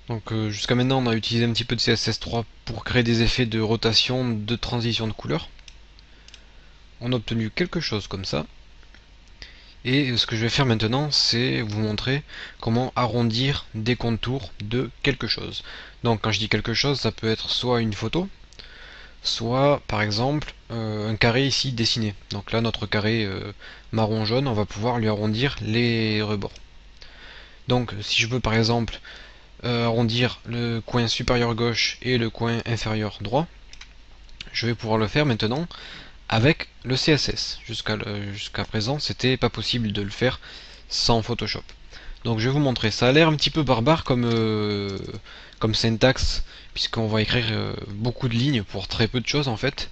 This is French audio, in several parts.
Donc jusqu'à maintenant on a utilisé un petit peu de CSS3 pour créer des effets de rotation, de transition de couleur. On a obtenu quelque chose comme ça. Et ce que je vais faire maintenant, c'est vous montrer comment arrondir des contours de quelque chose. Donc quand je dis quelque chose, ça peut être soit une photo, soit par exemple un carré ici dessiné. Donc là notre carré marron-jaune, on va pouvoir lui arrondir les rebords. Donc si je veux par exemple arrondir le coin supérieur gauche et le coin inférieur droit, je vais pouvoir le faire maintenant avec le CSS. Jusqu'à présent, c'était pas possible de le faire sans Photoshop. Donc je vais vous montrer. Ça a l'air un petit peu barbare comme syntaxe, puisqu'on va écrire beaucoup de lignes pour très peu de choses en fait.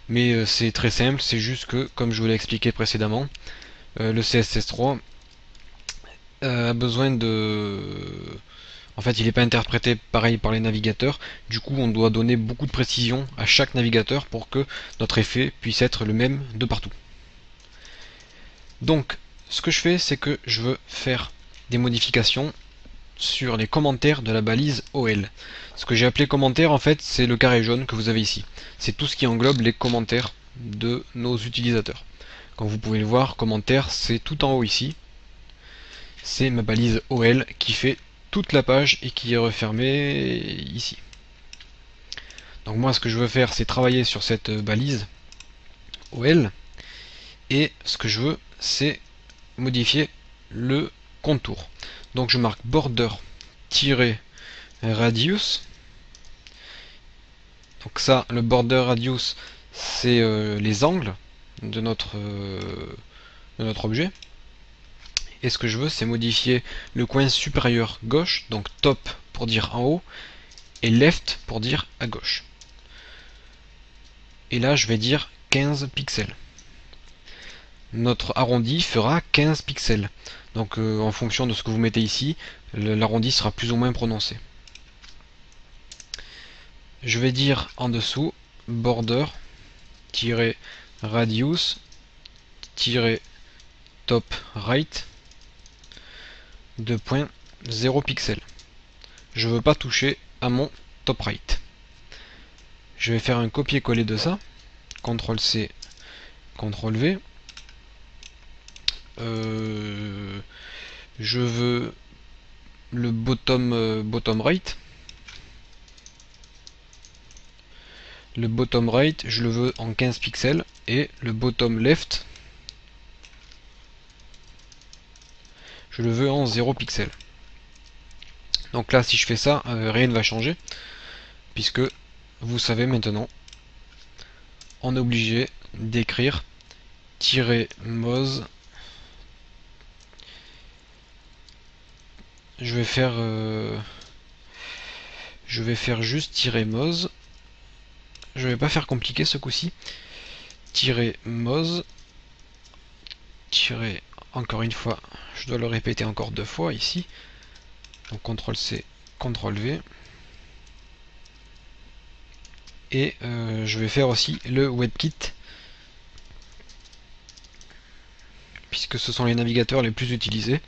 Mais c'est très simple, c'est juste que, comme je vous l'ai expliqué précédemment, le CSS3 a besoin de... En fait, il n'est pas interprété pareil par les navigateurs. Du coup, on doit donner beaucoup de précision à chaque navigateur pour que notre effet puisse être le même de partout. Donc, ce que je fais, c'est que je veux faire des modifications sur les commentaires de la balise OL. Ce que j'ai appelé commentaire, en fait, c'est le carré jaune que vous avez ici. C'est tout ce qui englobe les commentaires de nos utilisateurs. Comme vous pouvez le voir, commentaire, c'est tout en haut ici. C'est ma balise OL qui fait toute la page et qui est refermée ici. Donc moi, ce que je veux faire, c'est travailler sur cette balise OL. Et ce que je veux, c'est modifier le contour. Donc je marque border-radius. Donc ça, le border radius, c'est les angles de notre objet. Et ce que je veux, c'est modifier le coin supérieur gauche, donc top pour dire en haut, et left pour dire à gauche. Et là, je vais dire 15 pixels. Notre arrondi fera 15 pixels. Donc en fonction de ce que vous mettez ici, l'arrondi sera plus ou moins prononcé. Je vais dire en dessous border-radius-top right 2.0 pixels. Je ne veux pas toucher à mon top right. Je vais faire un copier-coller de ça. CTRL-C, CTRL-V. Je veux le bottom right. Le bottom right, je le veux en 15 pixels. Et le bottom left, je le veux en 0 pixels. Donc là, si je fais ça, rien ne va changer. Puisque vous savez maintenant, on est obligé d'écrire -moz. Je vais faire juste -moz. Je vais pas faire compliqué ce coup-ci. -moz. Encore une fois, je dois le répéter encore deux fois ici. Donc CTRL-C, CTRL-V. Et je vais faire aussi le WebKit, puisque ce sont les navigateurs les plus utilisés.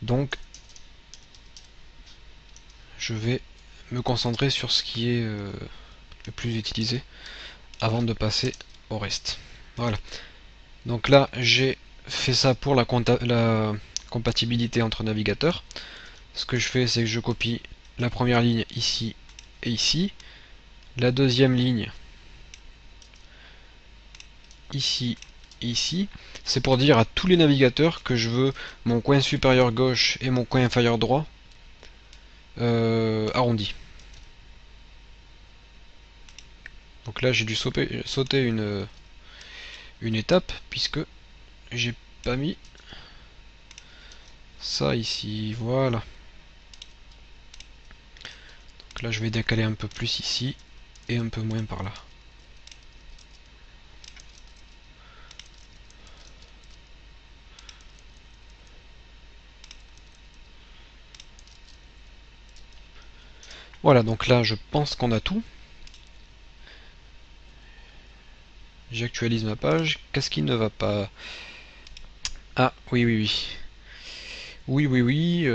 Donc je vais me concentrer sur ce qui est le plus utilisé avant de passer au reste. Voilà. Donc là, j'ai fait ça pour la compatibilité entre navigateurs. Ce que je fais, c'est que je copie la première ligne ici et ici. La deuxième ligne ici et ici. C'est pour dire à tous les navigateurs que je veux mon coin supérieur gauche et mon coin inférieur droit arrondi. Donc là, j'ai dû sauter une étape puisque j'ai pas mis ça ici. Voilà. Donc là, je vais décaler un peu plus ici et un peu moins par là. Voilà, donc là, je pense qu'on a tout. J'actualise ma page. Qu'est-ce qui ne va pas? Ah, oui, oui, oui. Oui, oui, oui.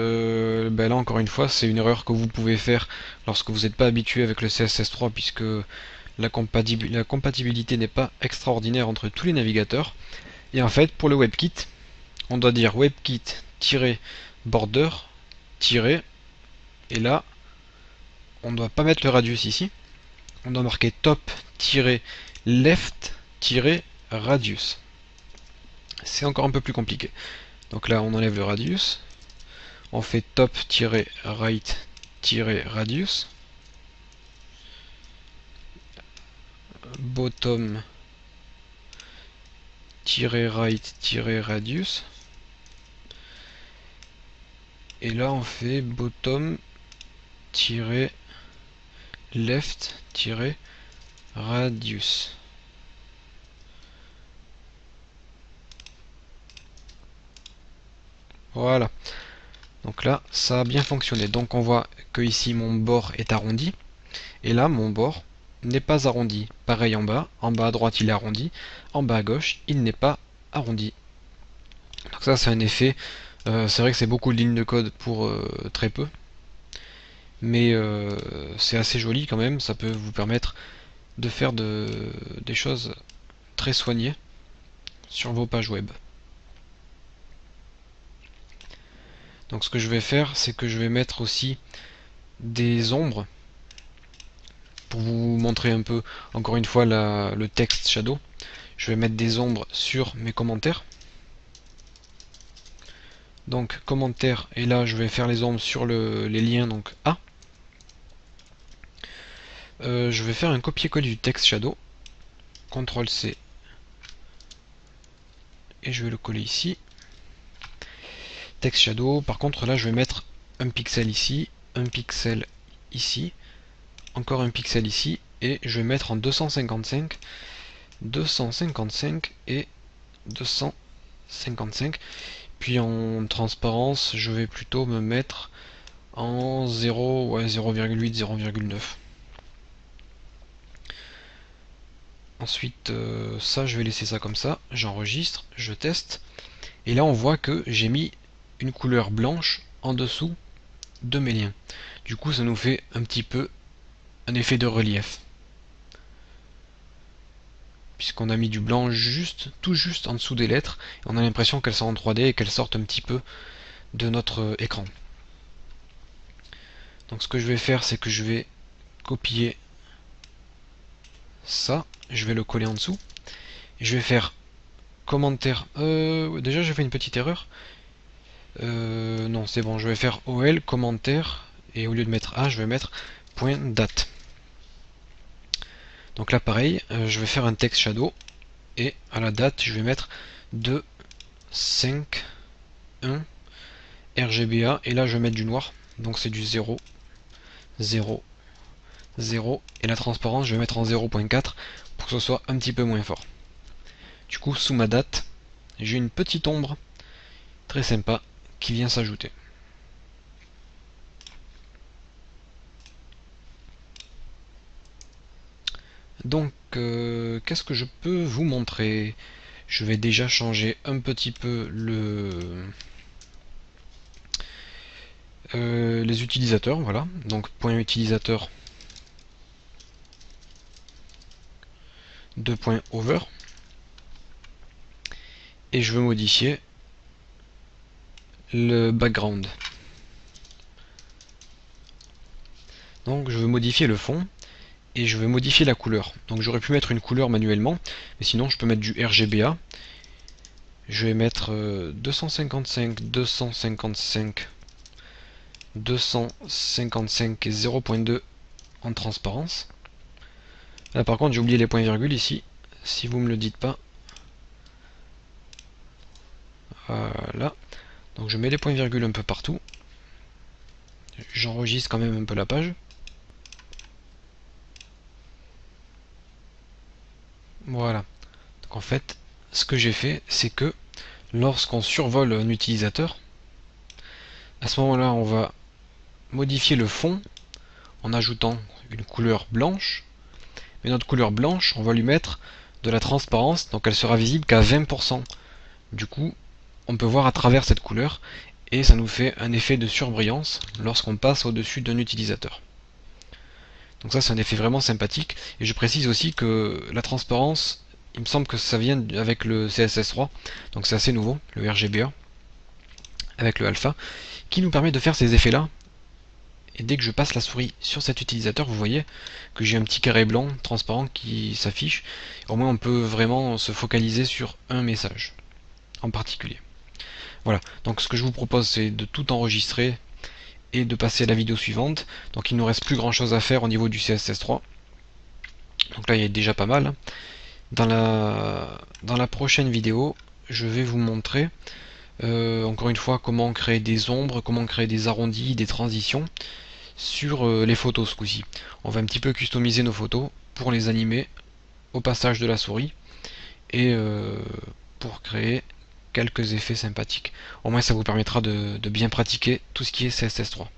Ben là, encore une fois, c'est une erreur que vous pouvez faire lorsque vous n'êtes pas habitué avec le CSS3, puisque la compatibilité n'est pas extraordinaire entre tous les navigateurs. Et en fait, pour le WebKit, on doit dire WebKit-border- et là, on ne doit pas mettre le radius ici. On doit marquer top-left-radius. C'est encore un peu plus compliqué. Donc là, on enlève le radius. On fait top-right-radius. Bottom-right-radius. Et là, on fait bottom-left-radius. Voilà. Donc là, ça a bien fonctionné. Donc on voit que ici, mon bord est arrondi. Et là, mon bord n'est pas arrondi. Pareil en bas à droite il est arrondi, en bas à gauche il n'est pas arrondi. Donc ça c'est un effet, c'est vrai que c'est beaucoup de lignes de code pour très peu, mais c'est assez joli quand même, ça peut vous permettre de faire des choses très soignées sur vos pages web. Donc ce que je vais faire, c'est que je vais mettre aussi des ombres pour vous montrer un peu, encore une fois, le texte shadow. Je vais mettre des ombres sur mes commentaires. Donc commentaires, et là je vais faire les ombres sur les liens, donc A. Je vais faire un copier-coller du texte shadow. CTRL C. Et je vais le coller ici. Text shadow, par contre là je vais mettre un pixel ici, un pixel ici, encore un pixel ici, et je vais mettre en 255, 255 et 255. Puis en transparence, je vais plutôt me mettre en 0, ouais, 0,8, 0,9. Ensuite, ça, je vais laisser ça comme ça. J'enregistre, je teste. Et là, on voit que j'ai mis une couleur blanche en dessous de mes liens. Du coup, ça nous fait un petit peu un effet de relief. Puisqu'on a mis du blanc juste, tout juste en dessous des lettres. Et on a l'impression qu'elles sont en 3D et qu'elles sortent un petit peu de notre écran. Donc ce que je vais faire, c'est que je vais copier ça. Je vais le coller en dessous. Et je vais faire commentaire. Déjà, j'ai fait une petite erreur. Non, c'est bon, je vais faire OL, commentaire, et au lieu de mettre A, je vais mettre point date. Donc là, pareil, je vais faire un text shadow, et à la date, je vais mettre 2, 5, 1, RGBA, et là, je vais mettre du noir, donc c'est du 0, 0, 0, et la transparence, je vais mettre en 0.4 pour que ce soit un petit peu moins fort. Du coup, sous ma date, j'ai une petite ombre très sympa qui vient s'ajouter. Donc, qu'est-ce que je peux vous montrer? Je vais déjà changer un petit peu les utilisateurs, voilà. Donc, point utilisateur, 2.over. Et je veux modifier le background. Donc, je veux modifier le fond. Et je veux modifier la couleur. Donc j'aurais pu mettre une couleur manuellement, mais sinon je peux mettre du RGBA. Je vais mettre 255, 255, 255 et 0.2 en transparence. Là par contre j'ai oublié les points-virgules ici, si vous me le dites pas. Voilà. Donc je mets les points-virgules un peu partout. J'enregistre quand même un peu la page. Voilà. Donc en fait, ce que j'ai fait, c'est que lorsqu'on survole un utilisateur, à ce moment-là, on va modifier le fond en ajoutant une couleur blanche. Mais notre couleur blanche, on va lui mettre de la transparence, donc elle sera visible qu'à 20%. Du coup, on peut voir à travers cette couleur, et ça nous fait un effet de surbrillance lorsqu'on passe au-dessus d'un utilisateur. Donc ça, c'est un effet vraiment sympathique, et je précise aussi que la transparence, il me semble que ça vient avec le CSS3, donc c'est assez nouveau, le RGBA, avec le alpha, qui nous permet de faire ces effets-là. Et dès que je passe la souris sur cet utilisateur, vous voyez que j'ai un petit carré blanc transparent qui s'affiche. Au moins on peut vraiment se focaliser sur un message en particulier. Voilà, donc ce que je vous propose, c'est de tout enregistrer et de passer à la vidéo suivante. Donc il ne nous reste plus grand chose à faire au niveau du CSS3. Donc là il y a déjà pas mal. Dans la prochaine vidéo, je vais vous montrer encore une fois comment créer des ombres, comment créer des arrondis, des transitions sur les photos ce coup-ci. On va un petit peu customiser nos photos pour les animer au passage de la souris et pour créer quelques effets sympathiques. Au moins ça vous permettra de bien pratiquer tout ce qui est CSS3.